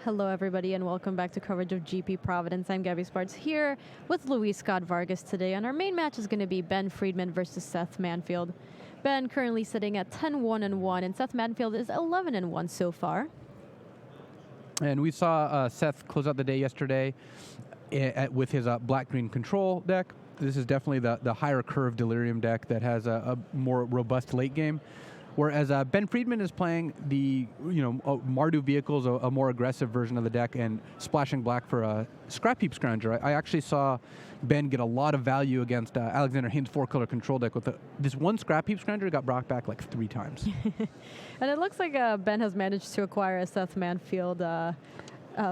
Hello, everybody, and welcome back to coverage of GP Providence. I'm Gabby Sparts here with Luis Scott Vargas today, and our main match is going to be Ben Friedman versus Seth Manfield. Ben currently sitting at 10-1-1, and Seth Manfield is 11-1 so far. And we saw Seth close out the day yesterday with his black-green control deck. This is definitely the higher curve Delirium deck that has a more robust late game. Whereas Ben Friedman is playing the Mardu vehicles, a more aggressive version of the deck, and splashing black for a Scrap Heap Scrounger. I actually saw Ben get a lot of value against Alexander Haynes' 4-color control deck with this one Scrap Heap Scrounger got brought back like 3 times. And it looks like Ben has managed to acquire a Seth Manfield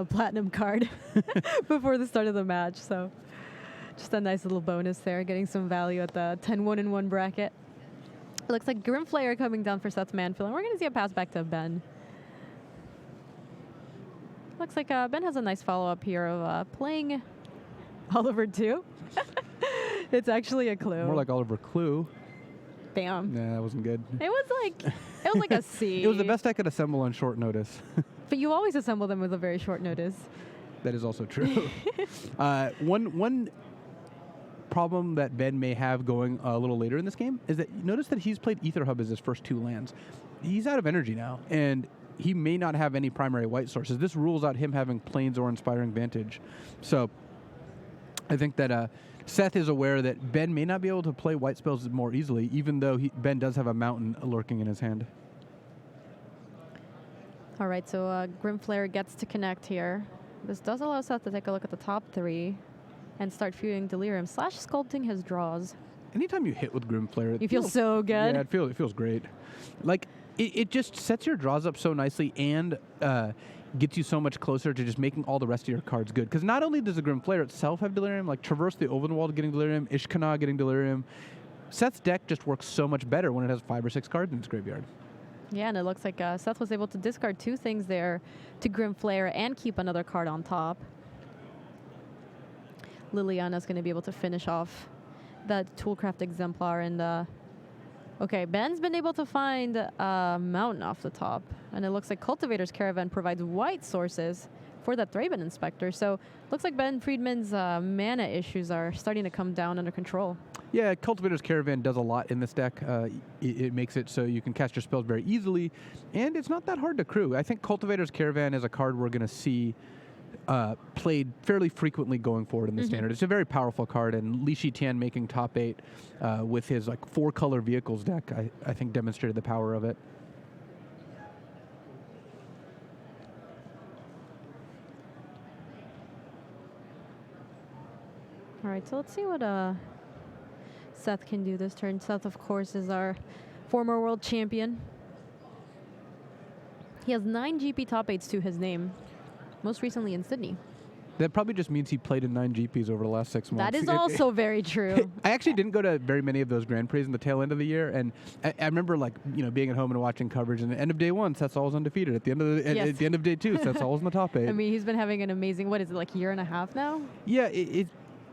platinum card before the start of the match. So just a nice little bonus there, getting some value at the 10-1-1 bracket. It looks like Grimflayer coming down for Seth Manfield, and we're going to see a pass back to Ben. Looks like Ben has a nice follow-up here of playing Oliver 2. It's actually a clue. More like Oliver Clue. Bam. Nah, that wasn't good. It was like a C. It was the best I could assemble on short notice. But you always assemble them with a very short notice. That is also true. One problem that Ben may have going a little later in this game is that you notice that he's played Ether Hub as his first 2 lands. He's out of energy now, and he may not have any primary white sources. This rules out him having Plains or Inspiring Vantage. So I think that Seth is aware that Ben may not be able to play white spells more easily, even though Ben does have a Mountain lurking in his hand. All right, so Grimflayer gets to connect here. This does allow Seth to take a look at the top 3 and start viewing Delirium / sculpting his draws. Anytime you hit with Grimflayer, you feel so good. Yeah, it feels great. Like, it just sets your draws up so nicely and gets you so much closer to just making all the rest of your cards good. Because not only does the Grimflayer itself have Delirium, like Traverse the Ovenwald getting Delirium, Ishkana getting Delirium, Seth's deck just works so much better when it has 5 or 6 cards in its graveyard. Yeah, and it looks like Seth was able to discard 2 things there to Grimflayer and keep another card on top. Liliana's going to be able to finish off that Toolcraft Exemplar. And, okay, Ben's been able to find a Mountain off the top. And it looks like Cultivator's Caravan provides white sources for that Thraben Inspector. So looks like Ben Friedman's mana issues are starting to come down under control. Yeah, Cultivator's Caravan does a lot in this deck. It makes it so you can cast your spells very easily, and it's not that hard to crew. I think Cultivator's Caravan is a card we're going to see played fairly frequently going forward in the standard. It's a very powerful card, and Li Shitian making top 8 with his 4-color vehicles deck, I think demonstrated the power of it. All right, so let's see what Seth can do this turn. Seth, of course, is our former world champion. He has 9 GP top 8s to his name, most recently in Sydney. That probably just means he played in 9 GPs over the last 6 months. That is also very true. I actually didn't go to very many of those Grand Prix in the tail end of the year, and I remember being at home and watching coverage. And at the end of day 1, Seth's always undefeated. At the end of at the end of day 2, Seth's always in the top 8. I mean, he's been having an amazing, what is it, like year and a half now? Yeah,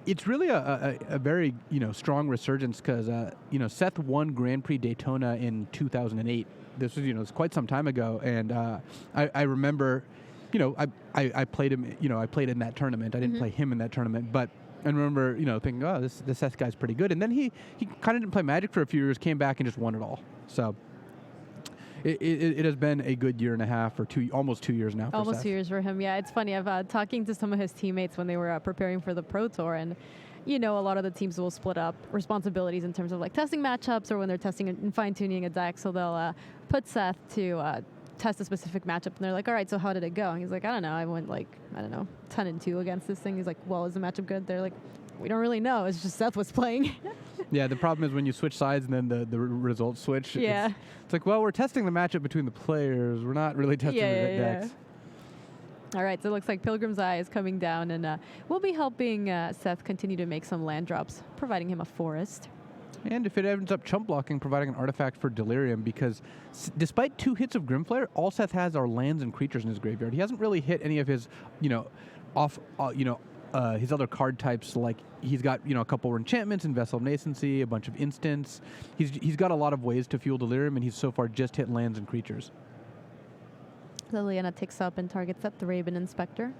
it's really a very strong resurgence because Seth won Grand Prix Daytona in 2008. This was it's quite some time ago, and I remember. I played him. I played in that tournament. I didn't play him in that tournament, but I remember, thinking, oh, this Seth guy's pretty good. And then he kind of didn't play Magic for a few years, came back and just won it all. So it has been a good year and a half or almost 2 years now. Almost 2 years for him. Yeah, it's funny. I've talking to some of his teammates when they were preparing for the Pro Tour, and a lot of the teams will split up responsibilities in terms of like testing matchups or when they're testing and fine tuning a deck. So they'll put Seth to test a specific matchup, and they're like, all right, so how did it go? And he's like, I don't know, I went 10-2 against this thing. He's like, well, is the matchup good? They're like, we don't really know, it's just Seth was playing. Yeah, the problem is when you switch sides and then the results switch. Yeah. It's like, well, we're testing the matchup between the players, we're not really testing the decks. All right, so it looks like Pilgrim's Eye is coming down, and we'll be helping Seth continue to make some land drops, providing him a forest. And if it ends up chump blocking, providing an artifact for Delirium, because despite 2 hits of Grimflayer, all Seth has are lands and creatures in his graveyard. He hasn't really hit any of his, his other card types. Like he's got, a couple of enchantments and Vessel of Nascency, a bunch of instants. He's got a lot of ways to fuel Delirium, and he's so far just hit lands and creatures. Liliana takes up and targets that Thraben Inspector,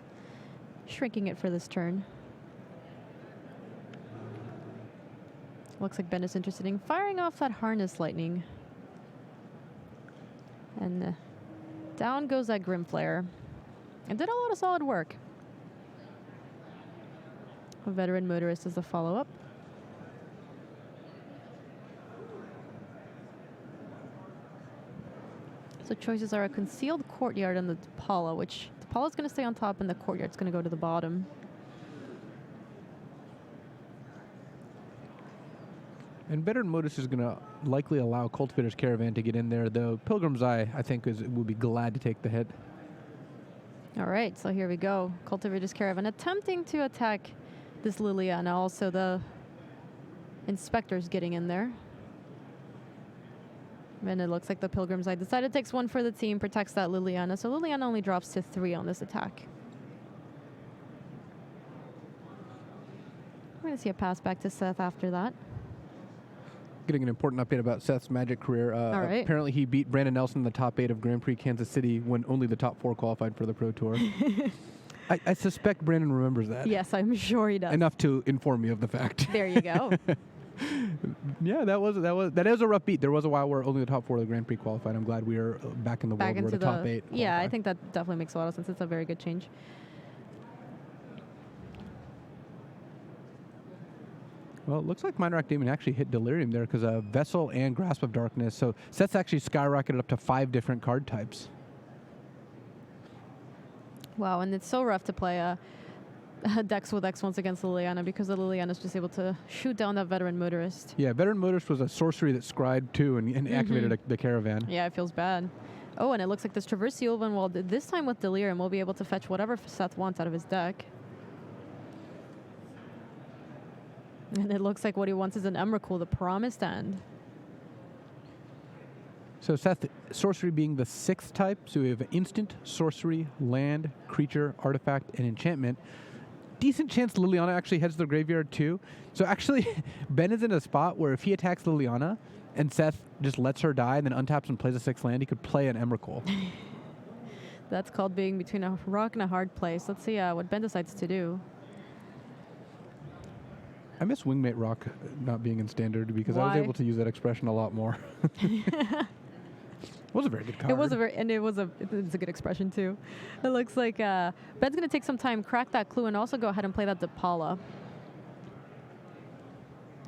shrinking it for this turn. Looks like Ben is interested in firing off that Harness Lightning. And down goes that Grimflare. And did a lot of solid work. A Veteran Motorist is the follow-up. So choices are a Concealed Courtyard and the Depala, which Depala's going to stay on top and the Courtyard's going to go to the bottom. And Veteran Modus is going to likely allow Cultivator's Caravan to get in there, though Pilgrim's Eye, I think, will be glad to take the hit. All right, so here we go. Cultivator's Caravan attempting to attack this Liliana. Also, the Inspector's getting in there. And it looks like the Pilgrim's Eye decided takes one for the team, protects that Liliana. So Liliana only drops to 3 on this attack. We're going to see a pass back to Seth after that. Getting an important update about Seth's Magic career. All right. Apparently he beat Brandon Nelson in the top 8 of Grand Prix Kansas City when only the top 4 qualified for the Pro Tour. I suspect Brandon remembers that. Yes, I'm sure he does. Enough to inform me of the fact. There you go. Yeah, that is a rough beat. There was a while where only the top 4 of the Grand Prix qualified. I'm glad we are back in the world where the top 8 qualify. Yeah, I think that definitely makes a lot of sense. It's a very good change. Well, it looks like Minor Demon actually hit Delirium there because Vessel and Grasp of Darkness. So Seth's actually skyrocketed up to 5 different card types. Wow, and it's so rough to play Dex with X once against Liliana because the Liliana is just able to shoot down that Veteran Motorist. Yeah, Veteran Motorist was a sorcery that scryed too and activated the Caravan. Yeah, it feels bad. Oh, and it looks like this Traverse the Ulven Wall, this time with Delirium, will be able to fetch whatever Seth wants out of his deck. And it looks like what he wants is an Emrakul, the Promised End. So Seth, sorcery being the 6th type, so we have instant, sorcery, land, creature, artifact, and enchantment. Decent chance Liliana actually heads to the graveyard too. So actually, Ben is in a spot where if he attacks Liliana and Seth just lets her die and then untaps and plays a 6th land, he could play an Emrakul. That's called being between a rock and a hard place. Let's see what Ben decides to do. I miss Wingmate Rock not being in standard because I was able to use that expression a lot more. It was a very good card. It's a good expression too. It looks like Ben's going to take some time, crack that clue, and also go ahead and play that Depala.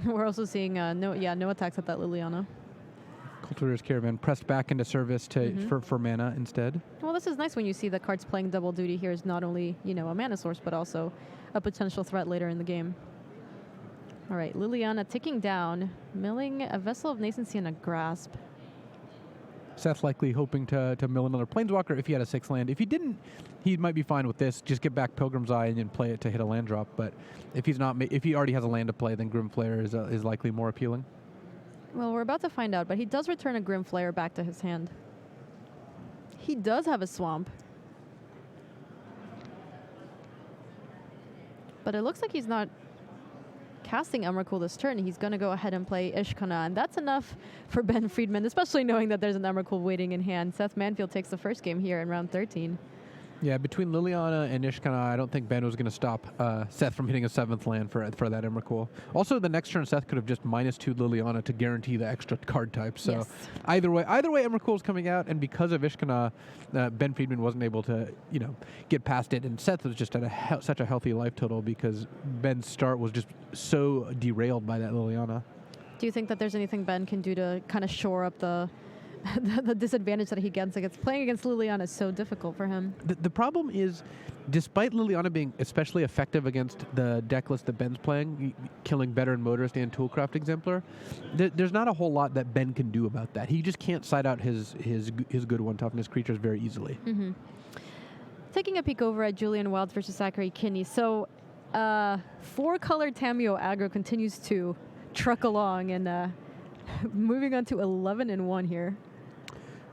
We're also seeing no attacks at that Liliana. Cultivator's Caravan pressed back into service for mana instead. Well, this is nice when you see the cards playing double duty here is not only, a mana source, but also a potential threat later in the game. All right, Liliana ticking down, milling a Vessel of Nascency and a Grasp. Seth likely hoping to mill another Planeswalker if he had a 6th land. If he didn't, he might be fine with this. Just get back Pilgrim's Eye and then play it to hit a land drop. But if he already has a land to play, then Grimflare is likely more appealing. Well, we're about to find out, but he does return a Grimflare back to his hand. He does have a Swamp. But it looks like he's not casting Emrakul this turn. He's going to go ahead and play Ishkana, and that's enough for Ben Friedman, especially knowing that there's an Emrakul waiting in hand. Seth Manfield takes the first game here in round 13. Yeah, between Liliana and Ishkana, I don't think Ben was going to stop Seth from hitting a 7th land for that Emrakul. Also, the next turn, Seth could have just -2 Liliana to guarantee the extra card type. So yes. either way, Emrakul's coming out, and because of Ishkana, Ben Friedman wasn't able to, get past it. And Seth was just at such a healthy life total because Ben's start was just so derailed by that Liliana. Do you think that there's anything Ben can do to kind of shore up the disadvantage that he gets against playing against Liliana is so difficult for him? The problem is, despite Liliana being especially effective against the deck list that Ben's playing, killing Veteran Motorist and Toolcraft Exemplar, there's not a whole lot that Ben can do about that. He just can't side out his good 1 toughness creatures very easily. Mm-hmm. Taking a peek over at Julian Wilds versus Zachary Kinney. So 4-color Tameo aggro continues to truck along and moving on to 11-1 here.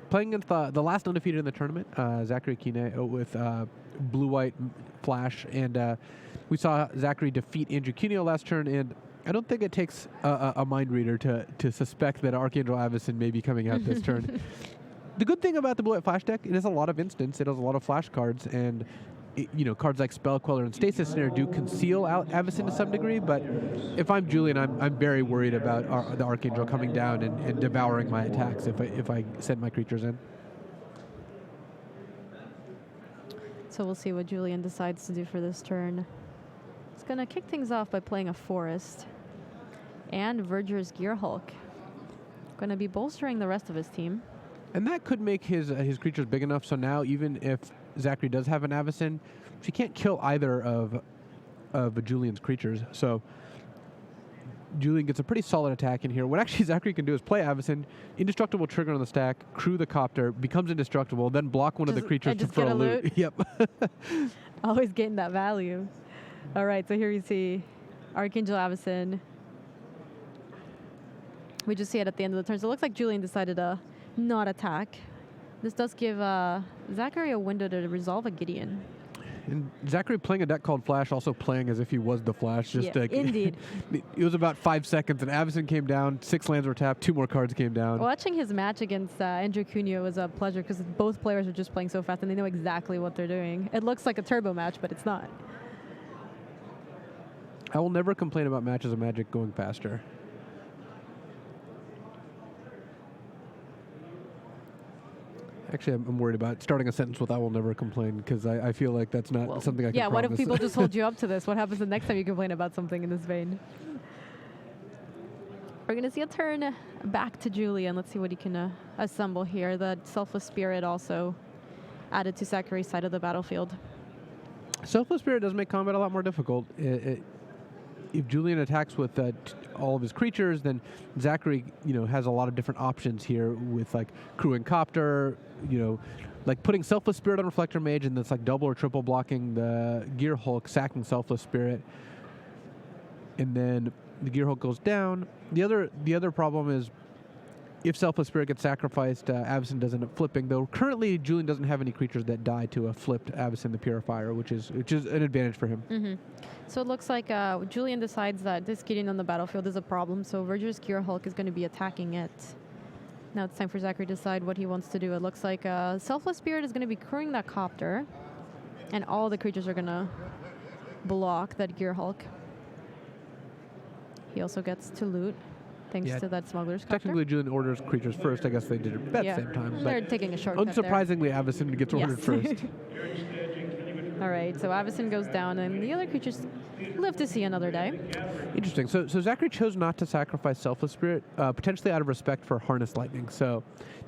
Playing against the last undefeated in the tournament, Zachary Kine with blue-white flash, and we saw Zachary defeat Andrew Cuneo last turn, and I don't think it takes a mind reader to suspect that Archangel Avacyn may be coming out this turn. The good thing about the Blue White Flash deck, it has a lot of instants, it has a lot of flash cards, and cards like Spell Queller and Stasis Snare do conceal Avacyn to some degree, but if I'm Julian, I'm very worried about the Archangel coming down and devouring my attacks if I send my creatures in. So we'll see what Julian decides to do for this turn. He's going to kick things off by playing a Forest and Verger's Gearhulk. Going to be bolstering the rest of his team. And that could make his creatures big enough, so now even if Zachary does have an Avacyn, she can't kill either of Julian's creatures. So Julian gets a pretty solid attack in here. What actually Zachary can do is play Avacyn, indestructible trigger on the stack, crew the Copter, becomes indestructible, then block one of the creatures for a loot. Yep. Always getting that value. All right, so here you see Archangel Avacyn. We just see it at the end of the turn. So it looks like Julian decided to not attack. This does give Zachary a window to resolve a Gideon. And Zachary playing a deck called Flash, also playing as if he was the Flash. Indeed. It was about 5 seconds, and Avacyn came down, 6 lands were tapped, 2 more cards came down. Watching his match against Andrew Cunha was a pleasure because both players are just playing so fast and they know exactly what they're doing. It looks like a turbo match, but it's not. I will never complain about matches of Magic going faster. Actually, I'm worried about starting a sentence with "I will never complain" because I feel like that's not something I can promise. What if people just hold you up to this? What happens the next time you complain about something in this vein? We're going to see a turn back to Julian. Let's see what he can assemble here. The Selfless Spirit also added to Zachary's side of the battlefield. Selfless Spirit does make combat a lot more difficult. If Julian attacks with all of his creatures, then Zachary, has a lot of different options here with like crewing Copter, like putting Selfless Spirit on Reflector Mage, and that's like double or triple blocking the Gearhulk, sacking Selfless Spirit, and then the Gearhulk goes down. The other problem is if Selfless Spirit gets sacrificed, Avacyn does end up flipping. Though currently Julian doesn't have any creatures that die to a flipped Avacyn the Purifier, which is an advantage for him. Mm-hmm. So it looks like Julian decides that this Gideon on the battlefield is a problem, so Verger's Gearhulk is going to be attacking it. Now it's time for Zachary to decide what he wants to do. It looks like Selfless Spirit is going to be crewing that Copter, and all the creatures are going to block that Gearhulk. He also gets to loot, thanks to that Smuggler's Copter. Technically, Julian orders creatures first. I guess they did it at the same time. They're taking a shortcut there. Unsurprisingly, Avacyn gets ordered first. All right, so Avacyn goes down, and the other creatures live to see another day. Interesting. So Zachary chose not to sacrifice Selfless Spirit, potentially out of respect for Harness Lightning. So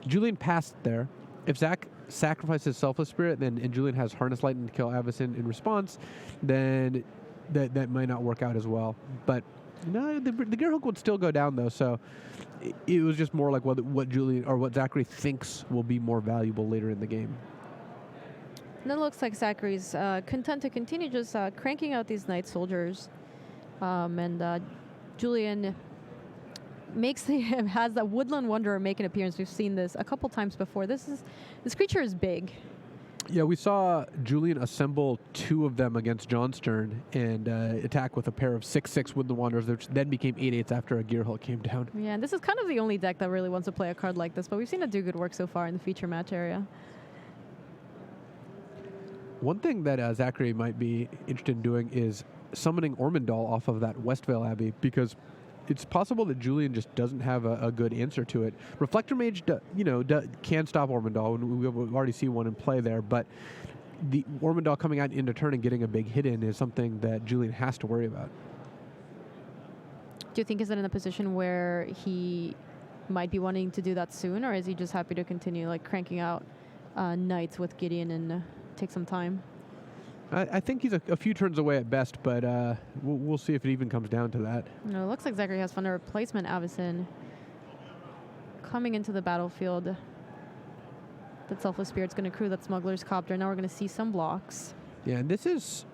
Julian passed there. If Zach sacrifices Selfless Spirit, and Julian has Harness Lightning to kill Avacyn in response, then that might not work out as well. But no, the Gearhulk would still go down though. So it was just more like what Julian or what Zachary thinks will be more valuable later in the game. And it looks like Zachary's content to continue just cranking out these Night Soldiers. And Julian has that Woodland Wanderer make an appearance. We've seen this a couple times before. This creature is big. Yeah, we saw Julian assemble 2 of them against John Stern and attack with a pair of 6/6 Woodland Wanderers, which then became 8/8s after a Gearhulk came down. Yeah, and this is kind of the only deck that really wants to play a card like this, but we've seen it do good work so far in the feature match area. One thing that Zachary might be interested in doing is summoning Ormondal off of that Westvale Abbey, because it's possible that Julian just doesn't have a good answer to it. Reflector Mage, can stop Ormondal, and we've already seen one in play there, but the Ormondal coming out into turn and getting a big hit in is something that Julian has to worry about. Do you think he's in a position where he might be wanting to do that soon, or is he just happy to continue cranking out Knights with Gideon and take some time? I think he's a few turns away at best, but we'll see if it even comes down to that. No, it looks like Zachary has found a replacement Avacyn coming into the battlefield. That Selfless Spirit's going to crew that Smuggler's Copter. Now we're going to see some blocks. Yeah, and this is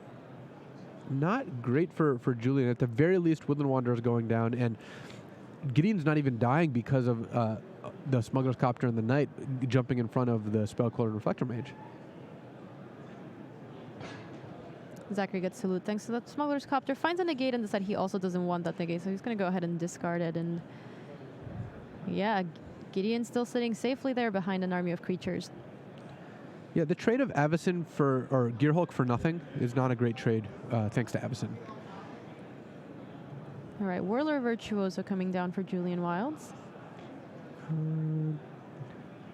not great for Julian. At the very least, Woodland Wanderer is going down, and Gideon's not even dying because of the Smuggler's Copter and the Knight jumping in front of the Spell Queller and Reflector Mage. Zachary gets to loot thanks to that Smuggler's Copter. Finds a negate and decides he also doesn't want that negate, so he's going to go ahead and discard it. And yeah, Gideon still sitting safely there behind an army of creatures. Yeah, the trade of Avacyn or Gearhulk for nothing is not a great trade, thanks to Avacyn. All right, Whirler Virtuoso coming down for Julian Wilds.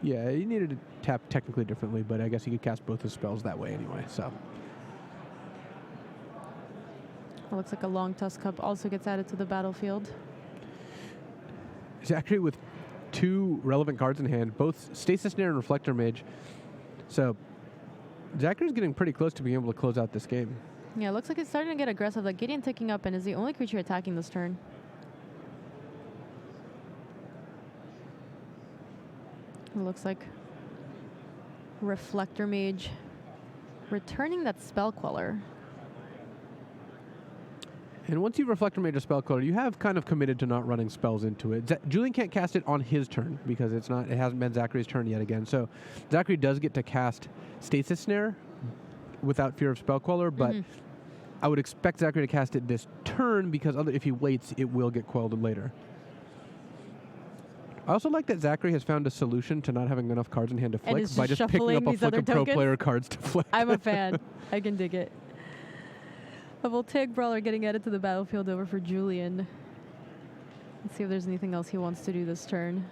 Yeah, you needed to tap technically differently, but I guess you could cast both his spells that way anyway, so. It looks like a Long Tusk Cup also gets added to the battlefield. Zachary with 2 relevant cards in hand, both Stasis Snare and Reflector Mage. So Zachary's getting pretty close to being able to close out this game. Yeah, it looks like it's starting to get aggressive. Like Gideon taking up and is the only creature attacking this turn. It looks like Reflector Mage returning that Spell Queller. And once you Reflector Mage a Spell Queller, you have kind of committed to not running spells into it. Julian can't cast it on his turn because it hasn't been Zachary's turn yet again. So Zachary does get to cast Stasis Snare without fear of Spell Queller, but I would expect Zachary to cast it this turn because if he waits, it will get quelled later. I also like that Zachary has found a solution to not having enough cards in hand to flick by just picking up a flick of pro player cards to flick. I'm a fan. I can dig it. A Voltaic Brawler getting added to the battlefield over for Julian. Let's see if there's anything else he wants to do this turn.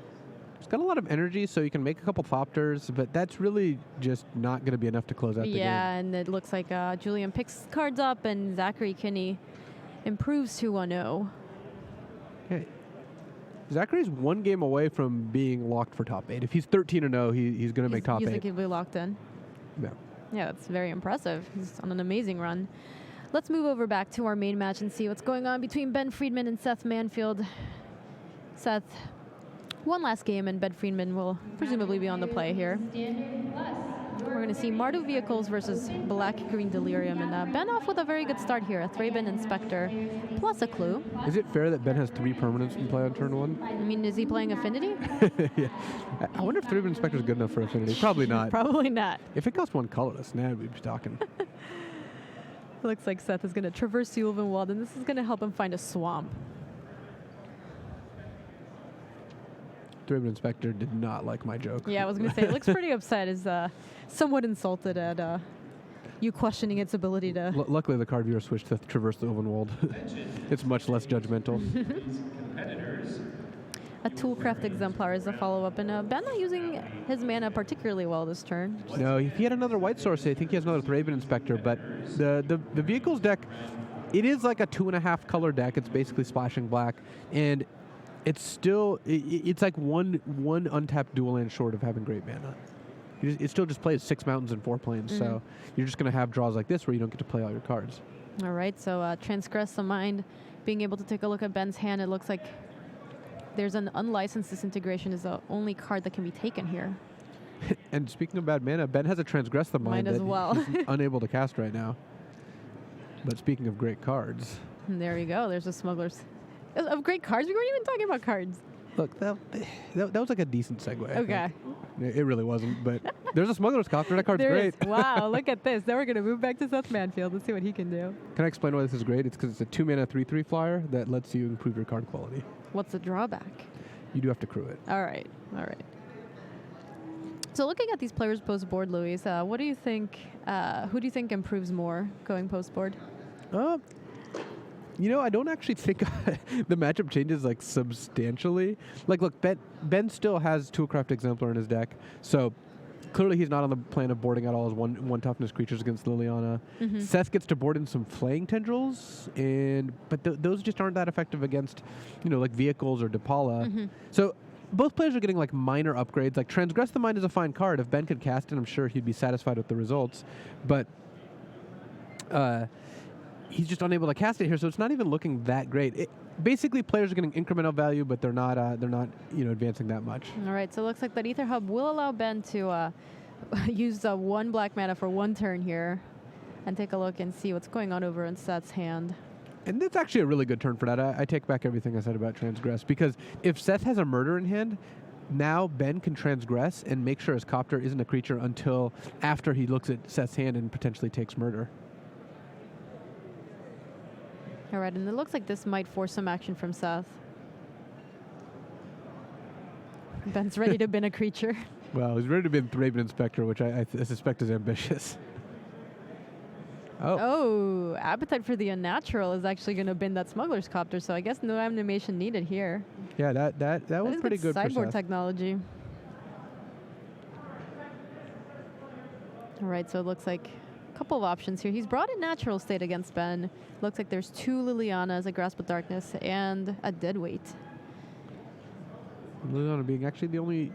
He's got a lot of energy, so you can make a couple Thopters, but that's really just not going to be enough to close out the game. Yeah, and it looks like Julian picks cards up, and Zachary Kinney improves to 1-0. Okay. Zachary's 1 game away from being locked for top 8. If he's 13-0, he's going to make top 8. You think he'll be locked in? Yeah. Yeah, that's very impressive. He's on an amazing run. Let's move over back to our main match and see what's going on between Ben Friedman and Seth Manfield. Seth, one last game, and Ben Friedman will presumably be on the play here. We're going to see Mardu Vehicles versus Black Green Delirium, and Ben off with a very good start here. A Thraben Inspector plus a clue. Is it fair that Ben has 3 permanents in play on turn 1? I mean, is he playing Affinity? Yeah. I wonder if Thraben Inspector is good enough for Affinity. Probably not. Probably not. If it costs 1 colorless, now we'd be talking. Looks like Seth is going to traverse the Ulvenwald, and this is going to help him find a swamp. Thraben Inspector did not like my joke. Yeah, I was going to say, it looks pretty upset. Is somewhat insulted at you questioning its ability to... Luckily, the card viewer switched to Traverse the Ulvenwald. It's much less judgmental. A Toolcraft Exemplar is a follow-up, and Ben not using his mana particularly well this turn. No, if he had another white source, I think he has another Thraben Inspector, but the vehicles deck, it is like a 2.5 color deck. It's basically splashing black, and it's still, it's like one untapped dual land short of having great mana. It still just plays 6 mountains and 4 plains, so you're just going to have draws like this where you don't get to play all your cards. All right, so Transgress the Mind, being able to take a look at Ben's hand, it looks like there's an Unlicensed Disintegration is the only card that can be taken here. And speaking of bad mana, Ben has a Transgress the Mind as well. He's unable to cast right now. But speaking of great cards. And there you go. There's a Smuggler's. Of great cards? We weren't even talking about cards. Look, that was like a decent segue. Okay. It really wasn't, but there's a Smuggler's Copter. That card's great. Wow, look at this. Now we're going to move back to Seth Manfield. Let's see what he can do. Can I explain why this is great? It's because it's a 2-mana 3/3 flyer that lets you improve your card quality. What's the drawback? You do have to crew it. All right. All right. So looking at these players post-board, Luis, what do you think, who do you think improves more going post-board? You know, I don't actually think the matchup changes like substantially. Like, look, Ben still has Toolcraft Exemplar in his deck, so clearly he's not on the plan of boarding out all his one toughness creatures against Liliana. Seth gets to board in some Flaying Tendrils, but those just aren't that effective against, like Vehicles or Depala. So both players are getting like minor upgrades. Like Transgress the Mind is a fine card. If Ben could cast it, I'm sure he'd be satisfied with the results. But he's just unable to cast it here, so it's not even looking that great. Basically, players are getting incremental value, but they're not advancing that much. All right, so it looks like that Ether Hub will allow Ben to use 1 black mana for 1 turn here, and take a look and see what's going on over in Seth's hand. And it's actually a really good turn for that. I take back everything I said about Transgress, because if Seth has a Murder in hand, now Ben can Transgress and make sure his Copter isn't a creature until after he looks at Seth's hand and potentially takes Murder. All right, and it looks like this might force some action from Seth. Ben's ready to bin a creature. Well, he's ready to bin Thraben Inspector, which I suspect is ambitious. Oh, Appetite for the Unnatural is actually going to bin that Smuggler's Copter, so I guess no animation needed here. Yeah, that was pretty good for sideboard Seth. technology. All right, so it looks like a couple of options here. He's brought in Natural State against Ben. Looks like there's 2 Lilianas, a Grasp of Darkness, and a Deadweight. Liliana being actually the only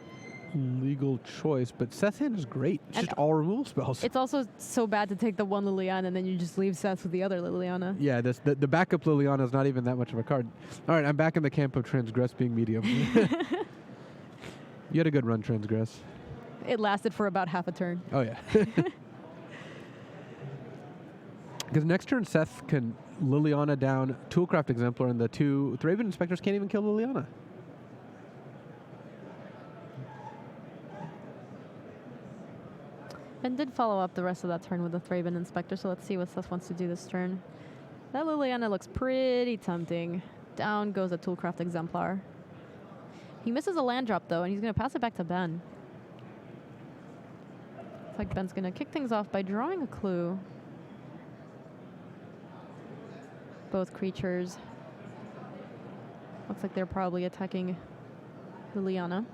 legal choice, but Seth's hand is great. It's And just all removal spells. It's also so bad to take the one Liliana and then you just leave Seth with the other Liliana. Yeah, the backup Liliana is not even that much of a card. All right, I'm back in the camp of Transgress being medium. You had a good run, Transgress. It lasted for about half a turn. Oh, yeah. Because next turn, Seth can Liliana down Toolcraft Exemplar, and the 2 Thraben Inspectors can't even kill Liliana. Ben did follow up the rest of that turn with the Thraben Inspector, so let's see what Seth wants to do this turn. That Liliana looks pretty tempting. Down goes a Toolcraft Exemplar. He misses a land drop, though, and he's going to pass it back to Ben. Looks like Ben's going to kick things off by drawing a clue. Both creatures. Looks like they're probably attacking Liliana.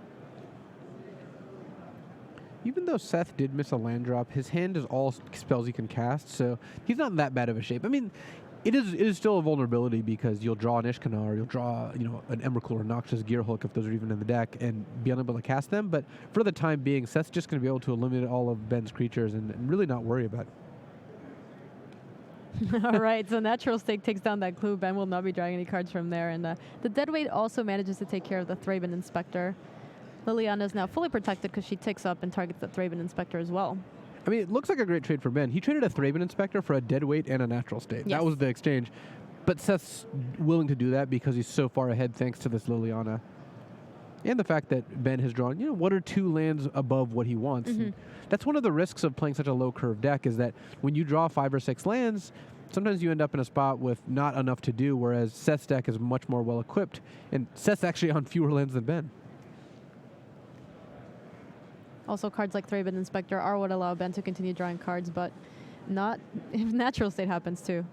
Even though Seth did miss a land drop, his hand is all spells he can cast, so he's not in that bad of a shape. I mean, it is still a vulnerability because you'll draw an Ishkana, or you'll draw an Emrakul or Noxious Gearhook if those are even in the deck, and be unable to cast them. But for the time being, Seth's just going to be able to eliminate all of Ben's creatures and really not worry about it. All right, so Natural State takes down that clue. Ben will not be drawing any cards from there. And the Deadweight also manages to take care of the Thraben Inspector. Liliana is now fully protected because she ticks up and targets the Thraben Inspector as well. I mean, it looks like a great trade for Ben. He traded a Thraben Inspector for a Deadweight and a Natural State. Yes. That was the exchange. But Seth's willing to do that because he's so far ahead thanks to this Liliana. And the fact that Ben has drawn, 1 or 2 lands above what he wants. Mm-hmm. That's one of the risks of playing such a low curve deck, is that when you draw 5 or 6 lands, sometimes you end up in a spot with not enough to do, whereas Seth's deck is much more well equipped. And Seth's actually on fewer lands than Ben. Also, cards like Thraben Inspector are what allow Ben to continue drawing cards, but not if Natural State happens too.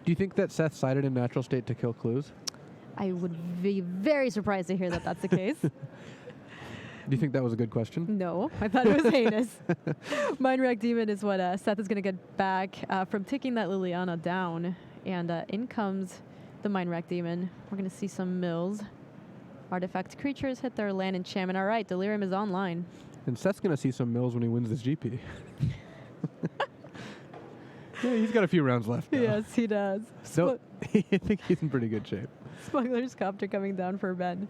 Do you think that Seth sided in Natural State to kill clues? I would be very surprised to hear that that's the case. Do you think that was a good question? No, I thought it was heinous. Mindwreck Demon is what Seth is going to get back from taking that Liliana down. And in comes the Mindwreck Demon. We're going to see some mills. Artifact creatures hit their land enchantment. All right, Delirium is online. And Seth's going to see some mills when he wins this GP. Yeah, he's got a few rounds left now. Yes, he does. So I think he's in pretty good shape. Smuggler's Copter coming down for Ben.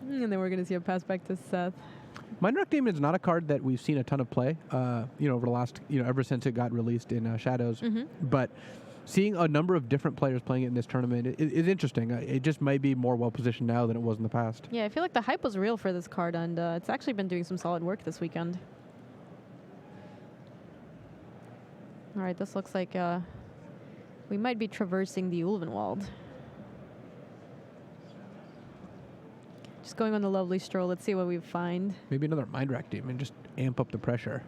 And then we're going to see a pass back to Seth. Mindwreck Demon is not a card that we've seen a ton of play, over the last, ever since it got released in Shadows. Mm-hmm. But seeing a number of different players playing it in this tournament is interesting. It just might be more well-positioned now than it was in the past. Yeah, I feel like the hype was real for this card, and it's actually been doing some solid work this weekend. All right, this looks like we might be traversing the Ulvenwald. Just going on the lovely stroll. Let's see what we find. Maybe another Mindwreck Demon, just amp up the pressure.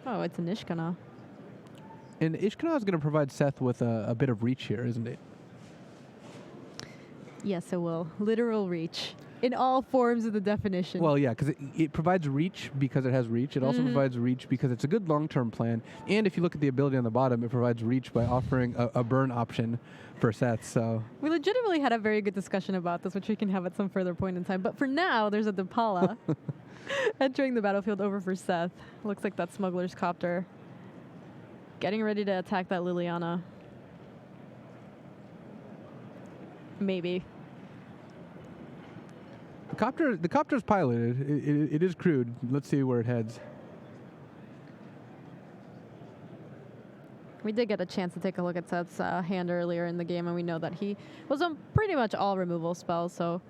Oh, it's an Ishkana. And Ishkana is going to provide Seth with a bit of reach here, isn't it? Yes, it will. Literal reach. In all forms of the definition. Well, yeah, because it provides reach because it has reach. It also provides reach because it's a good long-term plan. And if you look at the ability on the bottom, it provides reach by offering a burn option for Seth. So we legitimately had a very good discussion about this, which we can have at some further point in time. But for now, there's a Depala entering the battlefield over for Seth. Looks like that Smuggler's Copter getting ready to attack that Liliana. Maybe. The copter's piloted. It is crewed. Let's see where it heads. We did get a chance to take a look at Seth's hand earlier in the game, and we know that he was on pretty much all removal spells, so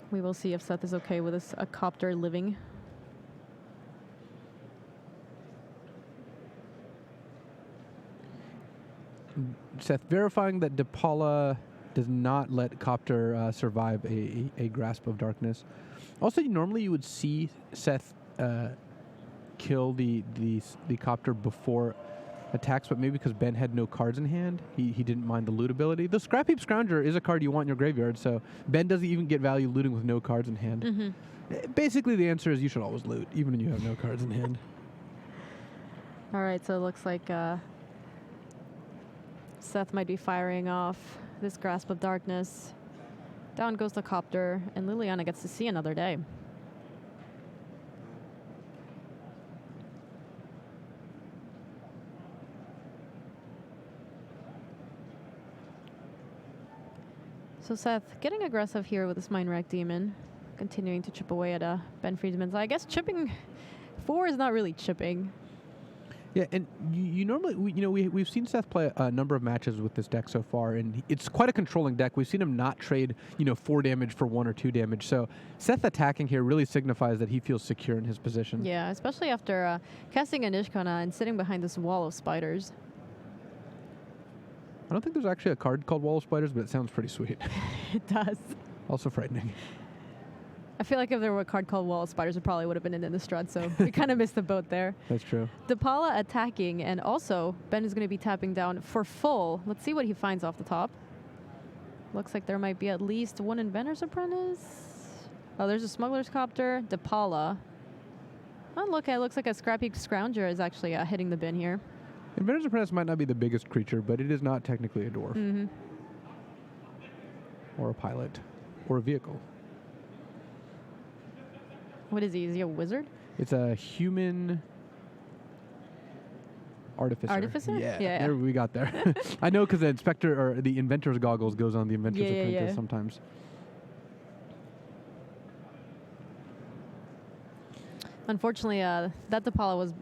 we will see if Seth is okay with a copter living. Seth verifying that DePaula does not let Copter survive a grasp of darkness. Also, normally you would see Seth kill the Copter before attacks, but maybe because Ben had no cards in hand, he didn't mind the loot ability. The Scrap Heap Scrounger is a card you want in your graveyard, so Ben doesn't even get value looting with no cards in hand. Mm-hmm. Basically, the answer is you should always loot, even when you have no cards in hand. All right, so it looks like Seth might be firing off this Grasp of Darkness. Down goes the Copter, and Liliana gets to see another day. So Seth getting aggressive here with this Mind Rack Demon, continuing to chip away at Ben Friedman's. I guess chipping 4 is not really chipping. Yeah, and you normally, we've seen Seth play a number of matches with this deck so far, and it's quite a controlling deck. We've seen him not trade, 4 damage for 1 or 2 damage. So Seth attacking here really signifies that he feels secure in his position. Yeah, especially after casting an Ishkana and sitting behind this wall of spiders. I don't think there's actually a card called Wall of Spiders, but it sounds pretty sweet. It does. Also frightening. I feel like if there were a card called Wall of Spiders, it probably would have been in Innistrad, so we kind of missed the boat there. That's true. DePaula attacking, and also Ben is going to be tapping down for full. Let's see what he finds off the top. Looks like there might be at least one Inventor's Apprentice. Oh, there's a Smuggler's Copter. DePaula. Oh, look, it looks like a Scrap Heap Scrounger is actually hitting the bin here. Inventor's Apprentice might not be the biggest creature, but it is not technically a dwarf. Mm-hmm. Or a pilot. Or a vehicle. What is he? Is he a wizard? It's a human artificer. Artificer? Yeah. There we got there. I know because the inspector or the inventor's goggles goes on the inventor's apprentice sometimes. Unfortunately, that DePaula was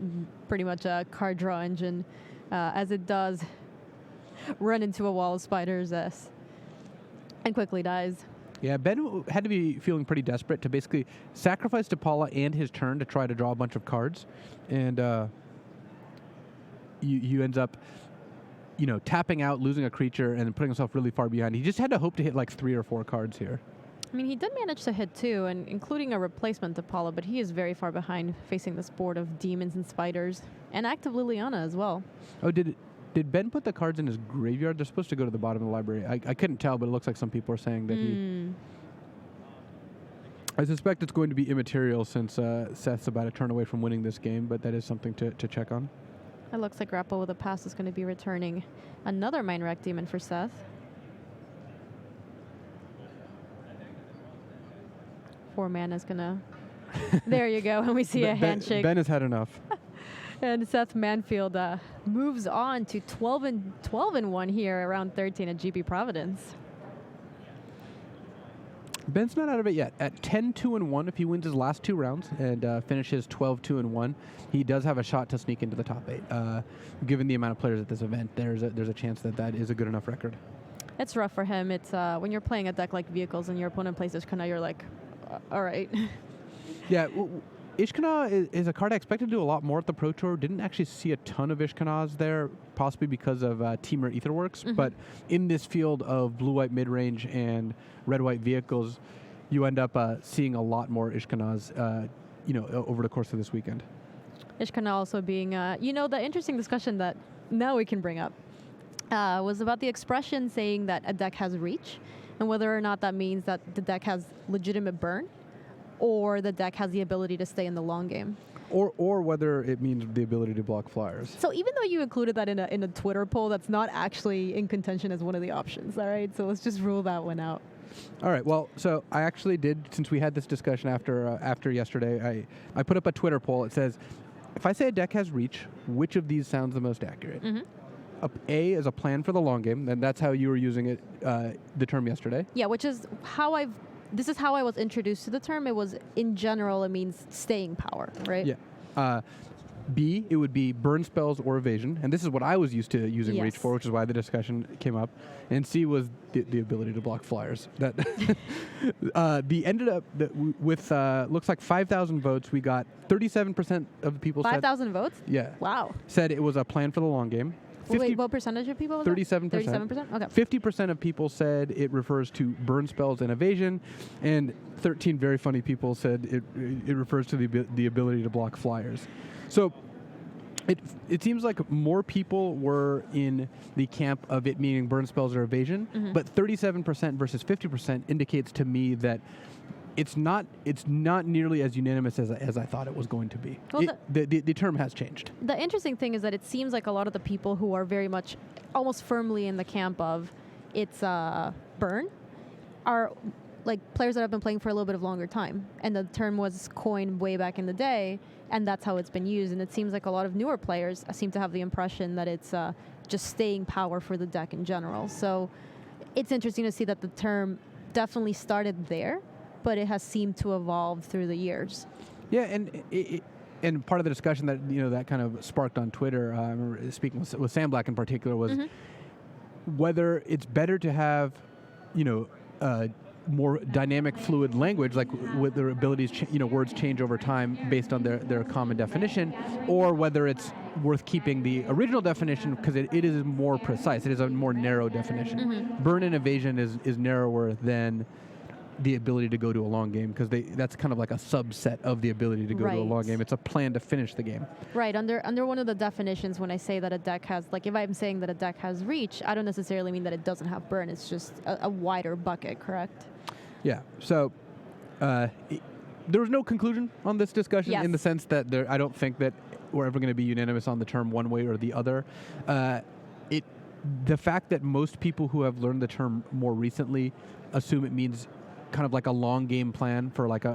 pretty much a card draw engine, as it does run into a wall of spiders and quickly dies. Yeah, Ben had to be feeling pretty desperate to basically sacrifice DePaula and his turn to try to draw a bunch of cards. And you ends up, tapping out, losing a creature, and putting himself really far behind. He just had to hope to hit like 3 or 4 cards here. I mean, he did manage to hit 2, and including a replacement DePaula, but he is very far behind facing this board of demons and spiders, and active Liliana as well. Oh, did Ben put the cards in his graveyard? They're supposed to go to the bottom of the library. I couldn't tell, but it looks like some people are saying that he... I suspect it's going to be immaterial since Seth's about a turn away from winning this game, but that is something to check on. It looks like Grapple with a Pass is going to be returning another Mind Rack Demon for Seth. 4 mana is going to... There you go, and we see a handshake. Ben has had enough. And Seth Manfield moves on to 12-1 here, around 13 at GP Providence. Ben's not out of it yet. At 10-2-1, if he wins his last 2 rounds and finishes 12-2-1, he does have a shot to sneak into the top 8. Given the amount of players at this event, there's a chance that is a good enough record. It's rough for him. It's when you're playing a deck like Vehicles and your opponent plays Ishkana, you're like, all right. Yeah. Ishkana is a card I expected to do a lot more at the Pro Tour. Didn't actually see a ton of Ishkanas there, possibly because of Temur Aetherworks. Mm-hmm. But in this field of blue-white mid-range and red-white vehicles, you end up seeing a lot more Ishkanas, over the course of this weekend. Ishkana also being, the interesting discussion that now we can bring up was about the expression saying that a deck has reach, and whether or not that means that the deck has legitimate burn, or the deck has the ability to stay in the long game. Or whether it means the ability to block flyers. So even though you included that in a Twitter poll, that's not actually in contention as one of the options, all right? So let's just rule that one out. All right, well, so I actually did, since we had this discussion after yesterday, I put up a Twitter poll. It says, if I say a deck has reach, which of these sounds the most accurate? Mm-hmm. A is a plan for the long game, and that's how you were using it, the term yesterday. Yeah, which is how this is how I was introduced to the term. It was, in general, it means staying power, right? Yeah. B, it would be burn spells or evasion, and this is what I was used to using reach for, which is why the discussion came up. And C was the ability to block flyers. That the ended up with looks like 5,000 votes. We got 37% of the people 5,000 votes? Yeah. Wow. Said it was a plan for the long game. Wait, what percentage of people was 37%. 37%? Okay. 50% of people said it refers to burn spells and evasion, and 13 very funny people said it refers to the ability to block flyers. So it seems like more people were in the camp of it meaning burn spells or evasion, but 37% versus 50% indicates to me that it's not nearly as unanimous as I thought it was going to be. Well, the term has changed. The interesting thing is that it seems like a lot of the people who are very much almost firmly in the camp of it's burn are like players that have been playing for a little bit of longer time, and the term was coined way back in the day, and that's how it's been used. And it seems like a lot of newer players seem to have the impression that it's just staying power for the deck in general. So it's interesting to see that the term definitely started there, but it has seemed to evolve through the years. Yeah, and part of the discussion that that kind of sparked on Twitter, I remember speaking with Sam Black in particular, was whether it's better to have more dynamic, fluid language, like with their abilities, words change over time based on their common definition, or whether it's worth keeping the original definition because it is more precise. It is a more narrow definition. Burn and evasion is narrower than the ability to go to a long game, because that's kind of like a subset of the ability to go to a long game. It's a plan to finish the game. Right. Under one of the definitions, when I say that a deck has, like if I'm saying that a deck has reach, I don't necessarily mean that it doesn't have burn. It's just a wider bucket, correct? Yeah. So there was no conclusion on this discussion in the sense that I don't think that we're ever going to be unanimous on the term one way or the other. The fact that most people who have learned the term more recently assume it means kind of like a long game plan for like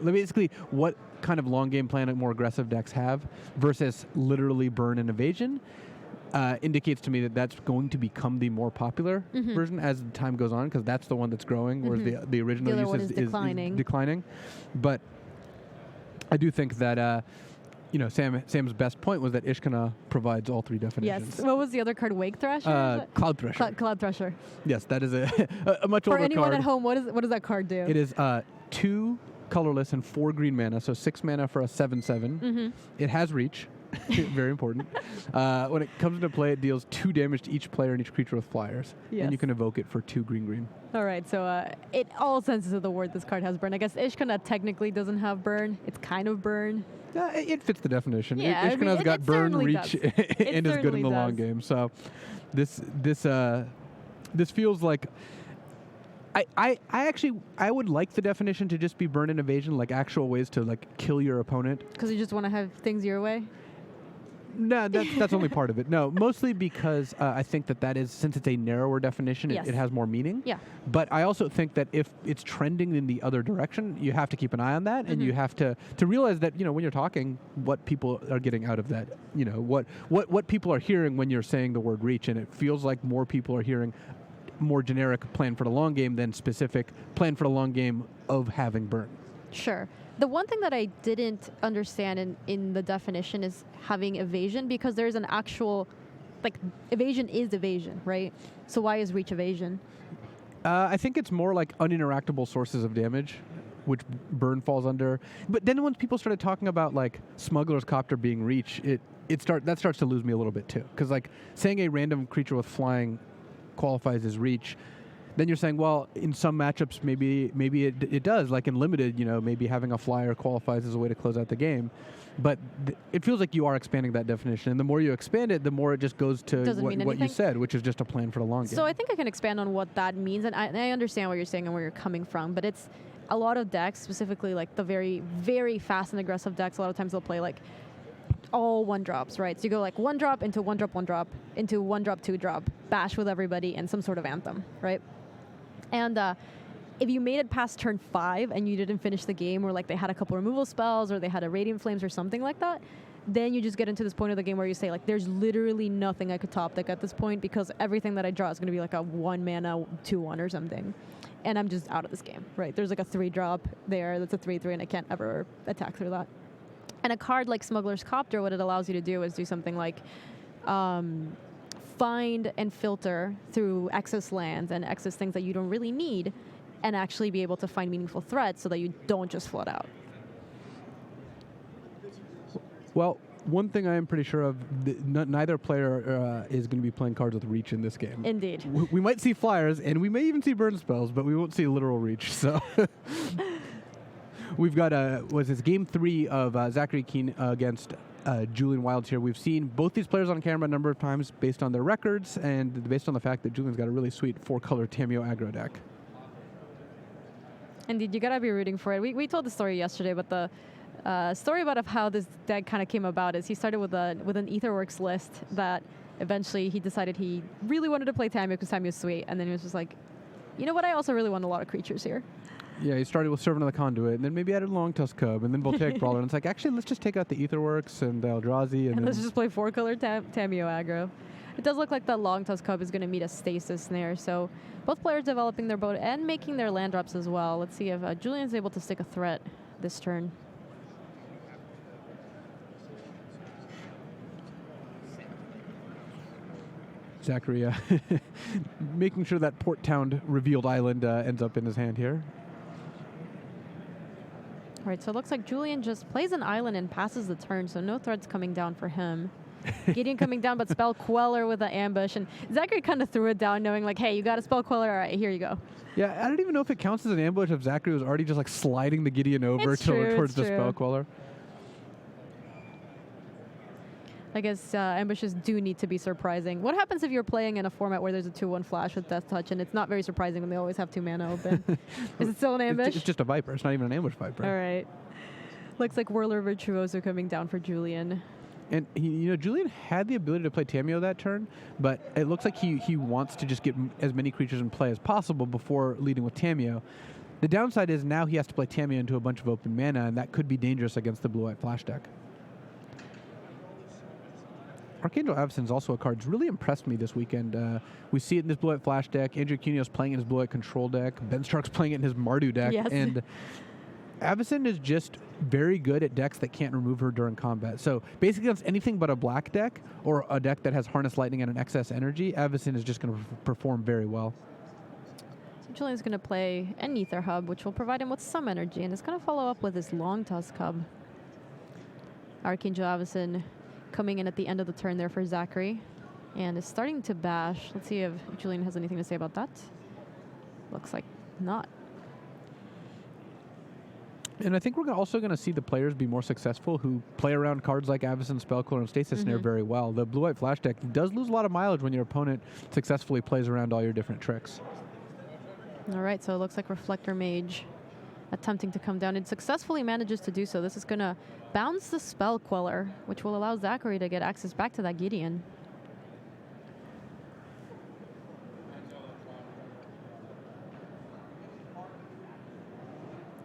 basically what kind of long game plan more aggressive decks have versus literally burn and evasion indicates to me that that's going to become the more popular version as time goes on, because that's the one that's growing, whereas the original use is declining. But I do think that Sam's best point was that Ishkana provides all three definitions. Yes. What was the other card? Wake Thrasher? Cloud Thresher. Cloud Thresher. Yes, that is a much older card. For anyone at home, what does that card do? It is 2 colorless and 4 green mana, so 6 mana for a 7/7. It has reach. Very important. When it comes into play, it deals 2 damage to each player and each creature with flyers. And you can evoke it for 2 green. All right, so in all senses of the word, this card has burn. I guess Ishkana technically doesn't have burn. It's kind of burn. It fits the definition. Yeah, Ishkana's got burn, reach, and is good in the long game. So this feels like I would like the definition to just be burn and evasion, like actual ways to like kill your opponent. Because you just want to have things your way? No, that's only part of it. No, mostly because I think that is, since it's a narrower definition, it has more meaning. Yeah. But I also think that if it's trending in the other direction, you have to keep an eye on that, and you have to realize that when you're talking, what people are getting out of that, what people are hearing when you're saying the word reach, and it feels like more people are hearing more generic plan for the long game than specific plan for the long game of having burn. Sure. The one thing that I didn't understand in the definition is having evasion, because there's an actual, like, evasion is evasion, right? So why is reach evasion? I think it's more like uninteractable sources of damage, which burn falls under. But then when people started talking about like Smuggler's Copter being reach, that starts to lose me a little bit too. Because like saying a random creature with flying qualifies as reach, then you're saying, well, in some matchups, maybe it does. Like in limited, maybe having a flyer qualifies as a way to close out the game. But it feels like you are expanding that definition. And the more you expand it, the more it just goes to what you said, which is just a plan for the long game. So I think I can expand on what that means. And I understand what you're saying and where you're coming from. But it's a lot of decks, specifically like the very, very fast and aggressive decks, a lot of times they'll play like all 1-drops, right? So you go like 1-drop into 1-drop, 1-drop into 1-drop, 2-drop, bash with everybody, and some sort of anthem, right? And if you made it past turn 5 and you didn't finish the game, or like they had a couple removal spells, or they had a Radiant Flames or something like that, then you just get into this point of the game where you say, like, there's literally nothing I could top deck at this point, because everything that I draw is going to be like a 1 mana 2/1 or something. And I'm just out of this game, right? There's like a 3-drop there that's a 3/3, and I can't ever attack through that. And a card like Smuggler's Copter, what it allows you to do is do something like find and filter through excess lands and excess things that you don't really need, and actually be able to find meaningful threats so that you don't just flood out. Well, one thing I am pretty sure of, neither player is going to be playing cards with reach in this game. Indeed. We might see flyers, and we may even see burn spells, but we won't see literal reach. So we've got game 3 of Zachary Keene against Julian Wilds here. We've seen both these players on camera a number of times based on their records and based on the fact that Julian's got a really sweet 4-color Tameo aggro deck. Indeed, you gotta be rooting for it. We told the story yesterday, but the story about how this deck kind of came about is he started with an Etherworks list that eventually he decided he really wanted to play Tameo because Tameo's sweet, and then he was just like, you know what, I also really want a lot of creatures here. Yeah, he started with Servant of the Conduit, and then maybe added Longtusk Cub, and then Voltaic Brawler, and it's like, actually, let's just take out the Etherworks and the Eldrazi, and let's just play 4-color Tameo aggro. It does look like the Longtusk Cub is going to meet a Stasis Snare, so both players developing their board and making their land drops as well. Let's see if Julian's able to stick a threat this turn. Zachary making sure that Port Town revealed island ends up in his hand here. All right, so it looks like Julian just plays an island and passes the turn, so no threats coming down for him. Gideon coming down, but Spell Queller with an ambush. And Zachary kind of threw it down, knowing like, hey, you got a Spell Queller. All right, here you go. Yeah, I don't even know if it counts as an ambush if Zachary was already just like sliding the Gideon over towards the Spell Queller. I guess ambushes do need to be surprising. What happens if you're playing in a format where there's a 2/1 flash with Death Touch, and it's not very surprising when they always have 2 mana open? Is it still an ambush? It's just a Viper. It's not even an ambush Viper. All right. Looks like Whirler Virtuoso coming down for Julian. And Julian had the ability to play Tameo that turn, but it looks like he wants to just get as many creatures in play as possible before leading with Tameo. The downside is now he has to play Tameo into a bunch of open mana, and that could be dangerous against the blue-white flash deck. Archangel Avacyn is also a card that's really impressed me this weekend. We see it in this blue-white flash deck. Andrew Cunio's playing in his blue-white control deck. Ben Stark's playing it in his Mardu deck. Yes. And Avacyn is just very good at decks that can't remove her during combat. So basically against anything but a black deck or a deck that has Harness Lightning and an excess energy, Avacyn is just going to perform very well. So Julian's going to play an Ether Hub, which will provide him with some energy, and it's going to follow up with his Longtusk Hub. Archangel Avacyn coming in at the end of the turn there for Zachary, and is starting to bash. Let's see if Julian has anything to say about that. Looks like not. And I think we're also going to see the players be more successful who play around cards like Avacyn, Spellcrawler, and Stasis Snare very well. The blue-white flash deck does lose a lot of mileage when your opponent successfully plays around all your different tricks. All right, so it looks like Reflector Mage attempting to come down. It successfully manages to do so. This is going to bounce the Spell Queller, which will allow Zachary to get access back to that Gideon.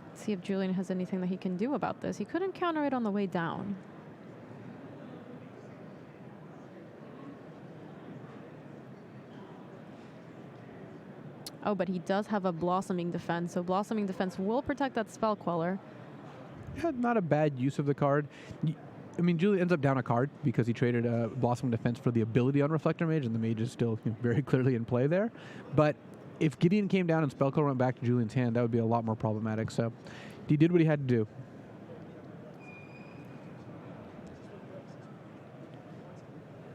Let's see if Julian has anything that he can do about this. He couldn't counter it on the way down. Oh, but he does have a Blossoming Defense, so Blossoming Defense will protect that Spell Queller. Yeah, not a bad use of the card. I mean, Julian ends up down a card because he traded Blossoming Defense for the ability on Reflector Mage, and the Mage is still very clearly in play there. But if Gideon came down and Spellcrawler went back to Julian's hand, that would be a lot more problematic. So he did what he had to do.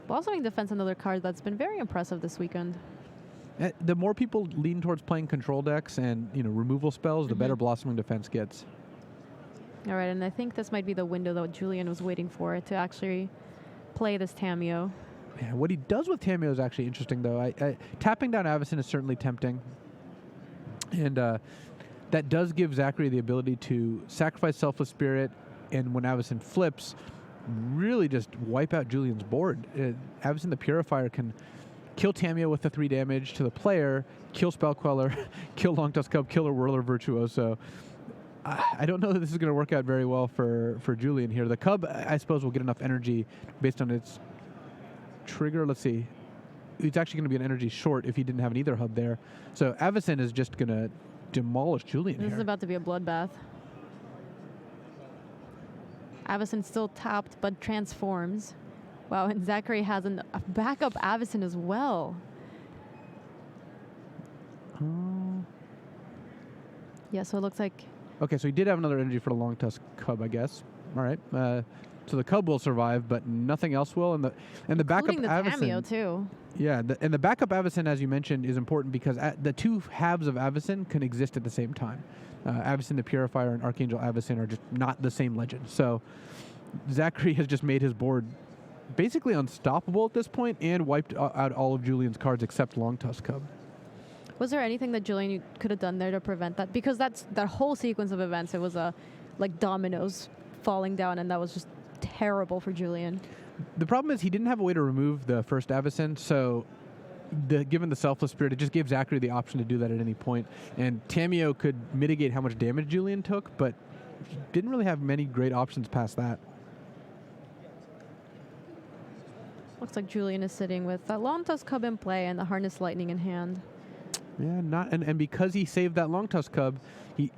Blossoming Defense, another card that's been very impressive this weekend. The more people lean towards playing control decks and removal spells, the better Blossoming Defense gets. All right, and I think this might be the window that Julian was waiting for to actually play this Tameo. Yeah, what he does with Tameo is actually interesting, though. Tapping down Avacyn is certainly tempting. And that does give Zachary the ability to sacrifice Selfless Spirit, and when Avacyn flips, really just wipe out Julian's board. Avacyn the Purifier can kill Tameo with the 3 damage to the player, kill Spellqueller, kill Longtusk Cub, kill a Whirler Virtuoso. I don't know that this is going to work out very well for Julian here. The Cub, I suppose, will get enough energy based on its trigger. Let's see. It's actually going to be an energy short if he didn't have an Ether Hub there. So Avacyn is just going to demolish Julian This here. is about to be a bloodbath. Avacyn still tapped, but transforms. Wow, and Zachary has a backup Avacyn as well. Yeah, so it looks like... Okay, so he did have another energy for the Longtusk Cub, I guess. all right. So the Cub will survive, but nothing else will. And the backup Including the Avacyn, cameo, too. Yeah, and the backup Avacyn, as you mentioned, is important because the two halves of Avacyn can exist at the same time. Avacyn the Purifier and Archangel Avacyn are just not the same legend. So Zachary has just made his board basically unstoppable at this point and wiped out all of Julian's cards except Long Tusk Cub. Was there anything that Julian could have done there to prevent that? Because that whole sequence of events, it was like dominoes falling down, and that was just terrible for Julian. The problem is he didn't have a way to remove the first Avacyn, so given the Selfless Spirit, it just gave Zachary the option to do that at any point. And Tamiyo could mitigate how much damage Julian took, but didn't really have many great options past that. Looks like Julian is sitting with that Long Tusk Cub in play and the Harness Lightning in hand. Yeah, and because he saved that Long Tusk Cub,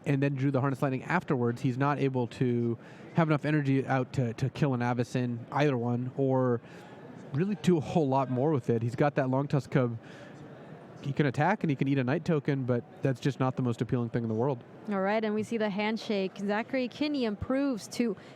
and then drew the Harness Lightning afterwards, he's not able to have enough energy out to kill an Avacyn, either one, or really do a whole lot more with it. He's got that Long Tusk Cub. He can attack and he can eat a Night Token, but that's just not the most appealing thing in the world. All right, and we see the handshake. Zachary Kinney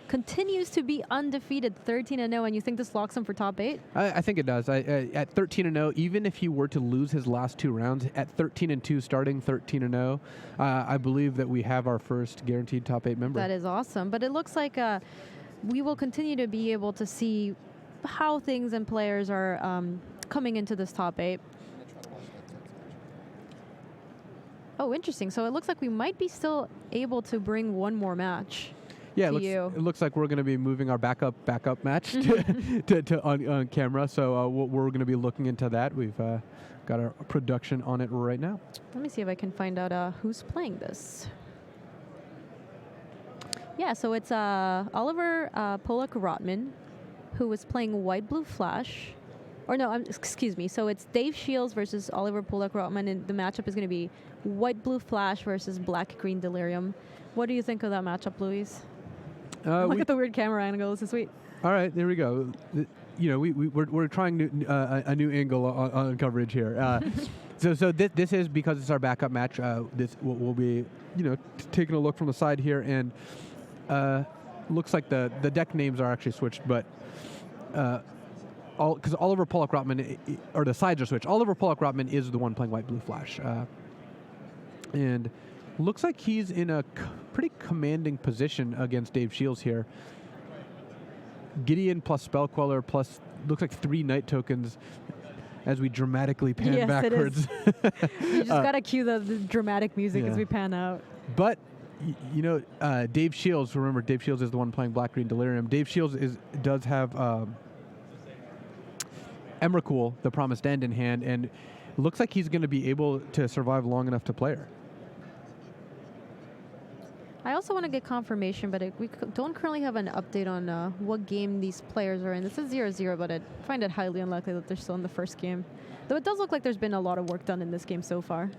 continues to be undefeated, 13-0, and you think this locks him for top 8? I think it does. At 13-0, even if he were to lose his last 2 rounds, at 13-2, starting 13-0, I believe that we have our first guaranteed top 8 member. That is awesome, but it looks like we will continue to be able to see how things and players are coming into this top 8. Oh, interesting. So it looks like we might be still able to bring one more match. Yeah, it looks like we're going to be moving our backup match to on camera. So we're going to be looking into that. We've got our production on it right now. Let me see if I can find out who's playing this. Yeah, so it's Oliver Polak-Rotman, who is playing White Blue Flash. Or no, excuse me. So it's Dave Shields versus Oliver Polak-Rotman, and the matchup is going to be White Blue Flash versus Black Green Delirium. What do you think of that matchup, Luis? Look at the weird camera angle. This is sweet. All right, there we go. We're trying a new angle on coverage here. So this is because it's our backup match. This we'll be taking a look from the side here, and looks like the deck names are actually switched, but. Because Oliver Polak-Rotman, or the sides are switched. Oliver Polak-Rotman is the one playing White Blue Flash. And looks like he's in a pretty commanding position against Dave Shields here. Gideon plus Spell Queller plus, looks like 3 Night Tokens as we dramatically pan backwards. It is. You just got to cue the dramatic music as we pan out. But, Dave Shields, remember, Dave Shields is the one playing Black Green Delirium. Dave Shields does have... Emrakul, the Promised End, in hand, and looks like he's going to be able to survive long enough to play her. I also want to get confirmation, but we don't currently have an update on what game these players are in. This is 0-0, but I find it highly unlikely that they're still in the first game. Though it does look like there's been a lot of work done in this game so far.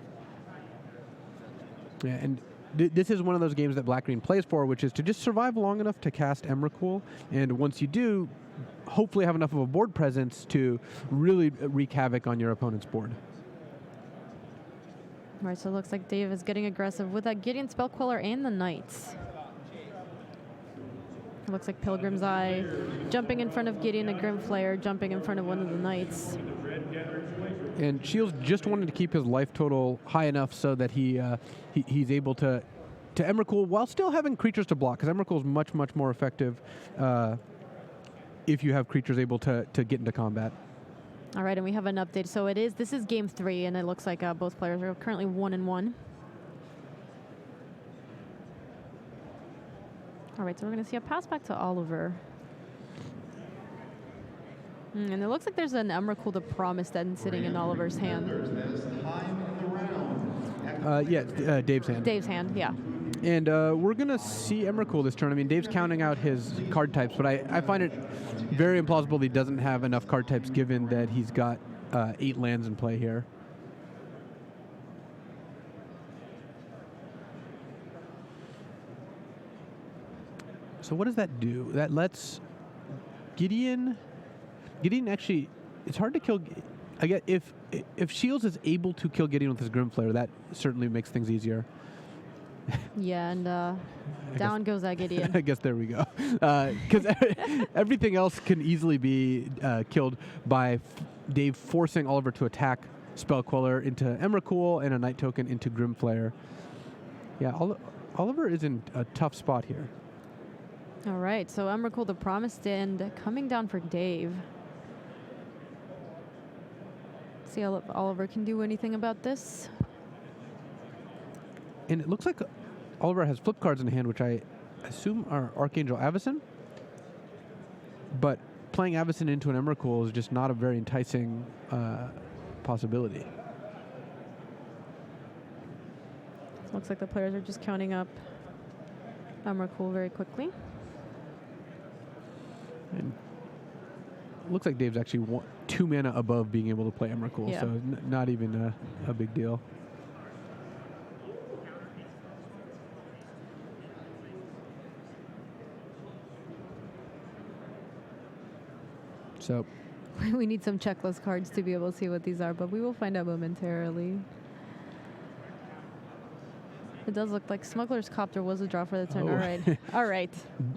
Yeah, and this is one of those games that Black Green plays for, which is to just survive long enough to cast Emrakul, and once you do, hopefully have enough of a board presence to really wreak havoc on your opponent's board. All right, so it looks like Dave is getting aggressive with that Gideon Spell Queller and the Knights. It looks like Pilgrim's Eye jumping in front of Gideon, a Grim Flayer jumping in front of one of the Knights. And Shields just wanted to keep his life total high enough so that he's able to Emrakul while still having creatures to block, because Emrakul is much, much more effective if you have creatures able to get into combat. All right, and we have an update. So this is game 3, and it looks like both players are currently 1-1. All right, so we're going to see a pass back to Oliver. And it looks like there's an Emrakul, the Promised End, sitting in Oliver's hand. Dave's hand. Dave's hand, yeah. And we're going to see Emrakul this turn. I mean, Dave's counting out his card types, but I find it very implausible that he doesn't have enough card types given that he's got 8 lands in play here. So what does that do? That lets Gideon actually, it's hard to kill. I get if Shields is able to kill Gideon with his Grim Flare, that certainly makes things easier. Yeah, and down goes that Gideon. I guess there we go. Because everything else can easily be killed by Dave forcing Oliver to attack Spell Queller into Emrakul and a Night Token into Grimflayer. Yeah, Oliver is in a tough spot here. All right, so Emrakul, the Promised End, coming down for Dave. See if Oliver can do anything about this. And it looks like Oliver has flip cards in hand, which I assume are Archangel Avacyn. But playing Avacyn into an Emrakul is just not a very enticing possibility. Looks like the players are just counting up Emrakul very quickly. And looks like Dave's actually 2 mana above being able to play Emrakul, Yeah. so not even a big deal. So We need some checklist cards to be able to see what these are, but we will find out momentarily. It does look like Smuggler's Copter was a draw for the turn. Oh. All right. All right.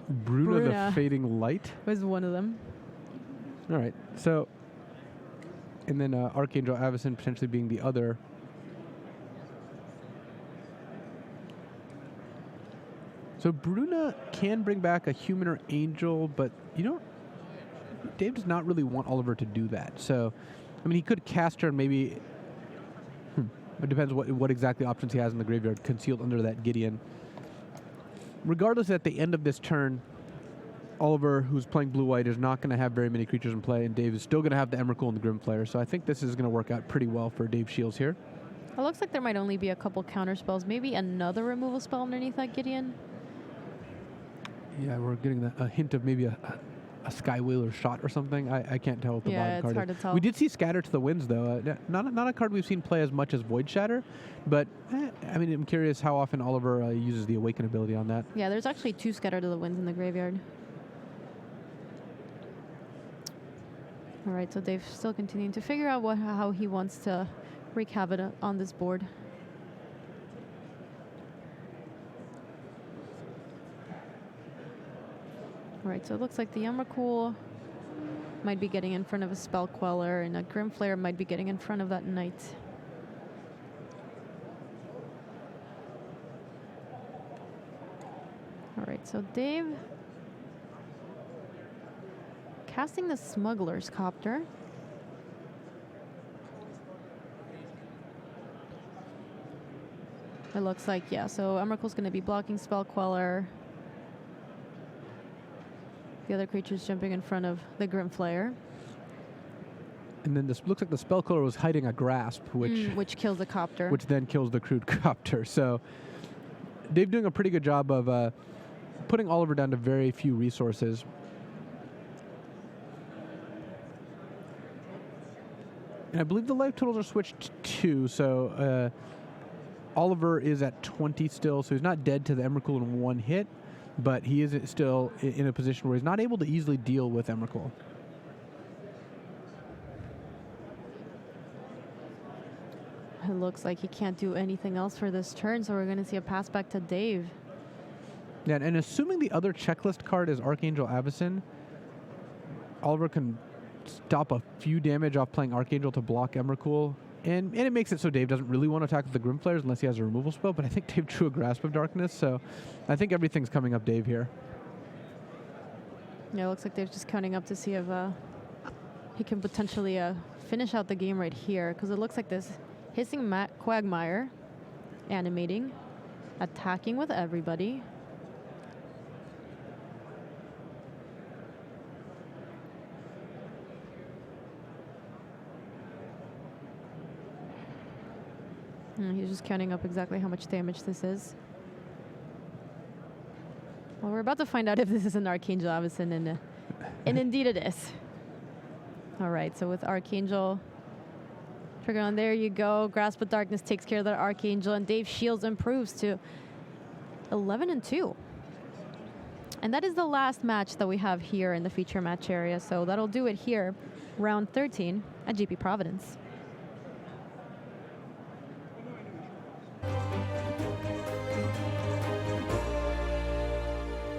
Bruna Bruna the Fading Light. Was one of them. All right. So, and then Archangel Avacyn potentially being the other. So Bruna can bring back a human or angel, but Dave does not really want Oliver to do that. So, I mean, he could cast her and maybe. It depends what exactly options he has in the graveyard concealed under that Gideon. Regardless, at the end of this turn, Oliver, who's playing blue-white, is not going to have very many creatures in play, and Dave is still going to have the Emrakul and the Grimflayer. So I think this is going to work out pretty well for Dave Shields here. It looks like there might only be a couple counter spells. Maybe another removal spell underneath that Gideon. Yeah, we're getting a hint of maybe a Sky Whaler shot or something. I can't tell what the bottom card is. hard to tell. We did see Scatter to the Winds, though. Not a card we've seen play as much as Void Shatter, but I mean, I'm curious how often Oliver uses the Awaken ability on that. Yeah, there's actually 2 Scatter to the Winds in the graveyard. All right, so Dave's still continuing to figure out how he wants to wreak havoc on this board. All right, so it looks like the Emrakul might be getting in front of a Spell Queller, and a Grimflayer might be getting in front of that Knight. All right, so Dave casting the Smuggler's Copter. It looks like, yeah, so Emrakul's going to be blocking Spell Queller. The other creature's jumping in front of the Grimflayer. And then this looks like the Spell Queller was hiding a Grasp, which kills the Copter. Which then kills the Crude Copter. So Dave doing a pretty good job of putting Oliver down to very few resources. And I believe the life totals are switched too, so Oliver is at 20 still, so he's not dead to the Emrakul in one hit, but he is still in a position where he's not able to easily deal with Emrakul. It looks like he can't do anything else for this turn, so we're going to see a pass back to Dave. Yeah, and assuming the other checklist card is Archangel Avacyn, Oliver can stop a few damage off playing Archangel to block Emrakul. And it makes it so Dave doesn't really want to attack the Grimflayers unless he has a removal spell, but I think Dave drew a Grasp of Darkness, so I think everything's coming up Dave here. Yeah, it looks like Dave's just counting up to see if he can potentially finish out the game right here, because it looks like this Hissing Quagmire animating, attacking with everybody. He's just counting up exactly how much damage this is. Well, we're about to find out if this is an Archangel Avacyn, and indeed it is. All right, so with Archangel, trigger on, there you go. Grasp of Darkness takes care of that Archangel, and Dave Shields improves to 11-2. And that is the last match that we have here in the feature match area, so that'll do it here, round 13 at GP Providence.